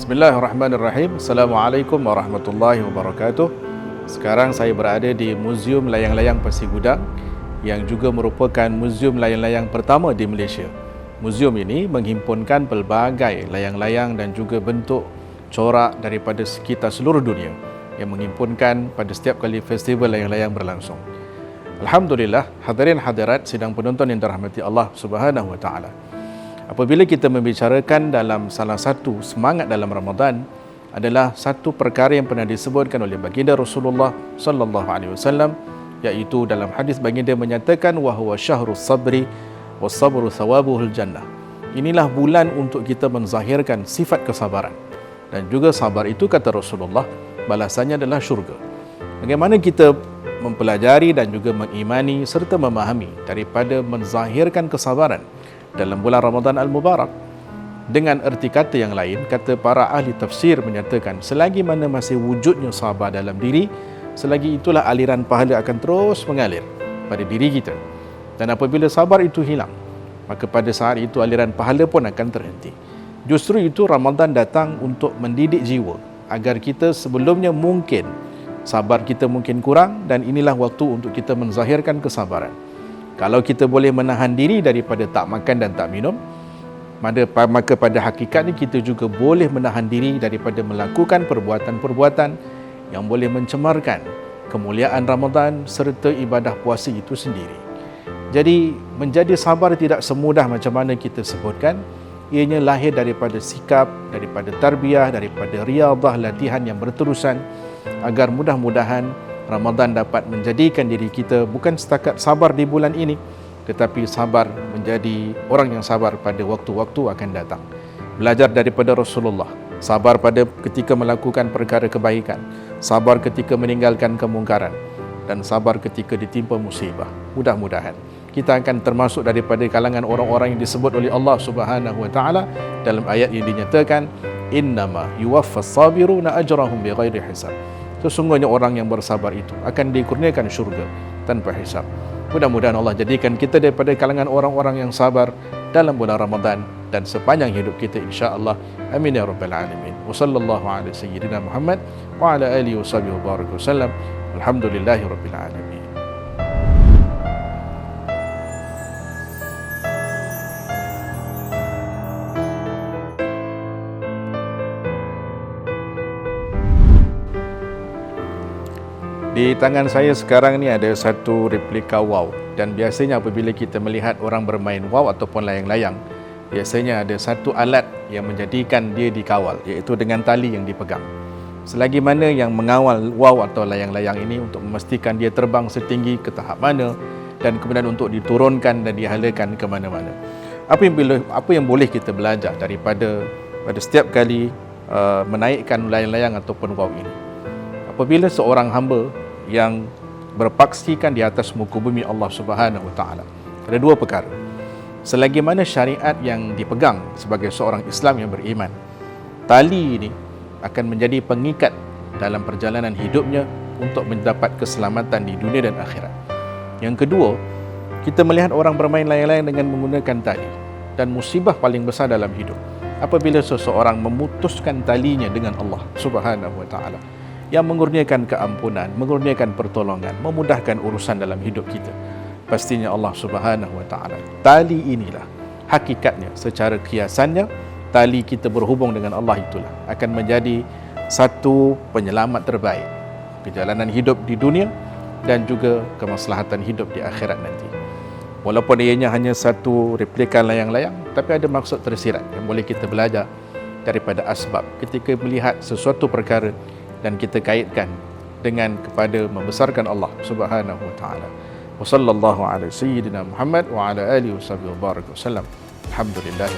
Bismillahirrahmanirrahim. Assalamualaikum warahmatullahi wabarakatuh. Sekarang saya berada di Muzium Layang-Layang Pasir Gudang yang juga merupakan muzium layang-layang pertama di Malaysia. Muzium ini menghimpunkan pelbagai layang-layang dan juga bentuk corak daripada sekitar seluruh dunia yang menghimpunkan pada setiap kali festival layang-layang berlangsung. Alhamdulillah, hadirin hadirat sidang penonton yang dirahmati Allah Subhanahu wa taala. Apabila kita membicarakan dalam salah satu semangat dalam Ramadan adalah satu perkara yang pernah disebutkan oleh baginda Rasulullah sallallahu alaihi wasallam, iaitu dalam hadis baginda menyatakan wa huwa syahrus sabri was sabru thawabuhul jannah. Inilah bulan untuk kita menzahirkan sifat kesabaran, dan juga sabar itu kata Rasulullah balasannya adalah syurga. Bagaimana kita mempelajari dan juga mengimani serta memahami daripada menzahirkan kesabaran dalam bulan Ramadan Al-Mubarak? Dengan erti kata yang lain, kata para ahli tafsir menyatakan selagi mana masih wujudnya sabar dalam diri, selagi itulah aliran pahala akan terus mengalir pada diri kita. Dan apabila sabar itu hilang, maka pada saat itu aliran pahala pun akan terhenti. Justru itu Ramadan datang untuk mendidik jiwa agar kita sebelumnya mungkin sabar kita mungkin kurang, dan inilah waktu untuk kita menzahirkan kesabaran. Kalau kita boleh menahan diri daripada tak makan dan tak minum, maka pada hakikatnya kita juga boleh menahan diri daripada melakukan perbuatan-perbuatan yang boleh mencemarkan kemuliaan Ramadan serta ibadah puasa itu sendiri. Jadi menjadi sabar tidak semudah macam mana kita sebutkan. Ianya lahir daripada sikap, daripada tarbiyah, daripada riyadhah, latihan yang berterusan, agar mudah-mudahan Ramadan dapat menjadikan diri kita bukan setakat sabar di bulan ini, tetapi sabar menjadi orang yang sabar pada waktu-waktu akan datang. Belajar daripada Rasulullah, sabar pada ketika melakukan perkara kebaikan, sabar ketika meninggalkan kemungkaran, dan sabar ketika ditimpa musibah. Mudah-mudahan kita akan termasuk daripada kalangan orang-orang yang disebut oleh Allah Subhanahu wa taala dalam ayat yang dinyatakan innama yuwaffas sabiruna ajrahum bighairi hisab. Sesungguhnya orang yang bersabar itu akan dikurniakan syurga tanpa hisab. Mudah-mudahan Allah jadikan kita daripada kalangan orang-orang yang sabar dalam bulan Ramadan dan sepanjang hidup kita insya-Allah. Amin ya rabbal alamin. Wa sallallahu ala sayyidina Muhammad wa ala alihi washabihi wasallam. Alhamdulillahirabbil alamin. Di tangan saya sekarang ni ada satu replika wow, dan biasanya apabila kita melihat orang bermain wow ataupun layang-layang, biasanya ada satu alat yang menjadikan dia dikawal, iaitu dengan tali yang dipegang. Selagi mana yang mengawal wow atau layang-layang ini untuk memastikan dia terbang setinggi ke tahap mana, dan kemudian untuk diturunkan dan dihalakan ke mana-mana. Apa yang boleh kita belajar daripada pada setiap kali menaikkan layang-layang ataupun wow ini? Apabila seorang hamba yang berpaksikan di atas muka bumi Allah Subhanahu wa taala, ada dua perkara. Selagi mana syariat yang dipegang sebagai seorang Islam yang beriman, tali ini akan menjadi pengikat dalam perjalanan hidupnya untuk mendapat keselamatan di dunia dan akhirat. Yang kedua, kita melihat orang bermain layang-layang dengan menggunakan tali, dan musibah paling besar dalam hidup apabila seseorang memutuskan talinya dengan Allah Subhanahu wa taala, yang mengurniakan keampunan, mengurniakan pertolongan, memudahkan urusan dalam hidup kita. Pastinya Allah Subhanahu wa taala. Tali inilah hakikatnya, secara kiasannya tali kita berhubung dengan Allah itulah akan menjadi satu penyelamat terbaik perjalanan hidup di dunia dan juga kemaslahatan hidup di akhirat nanti. Walaupun ianya hanya satu replika layang-layang, tapi ada maksud tersirat yang boleh kita belajar daripada asbab ketika melihat sesuatu perkara dan kita kaitkan dengan kepada membesarkan Allah Subhanahu wa taala. Wa sallallahu ala sayyidina Muhammad wa ala alihi wasallam. Alhamdulillah.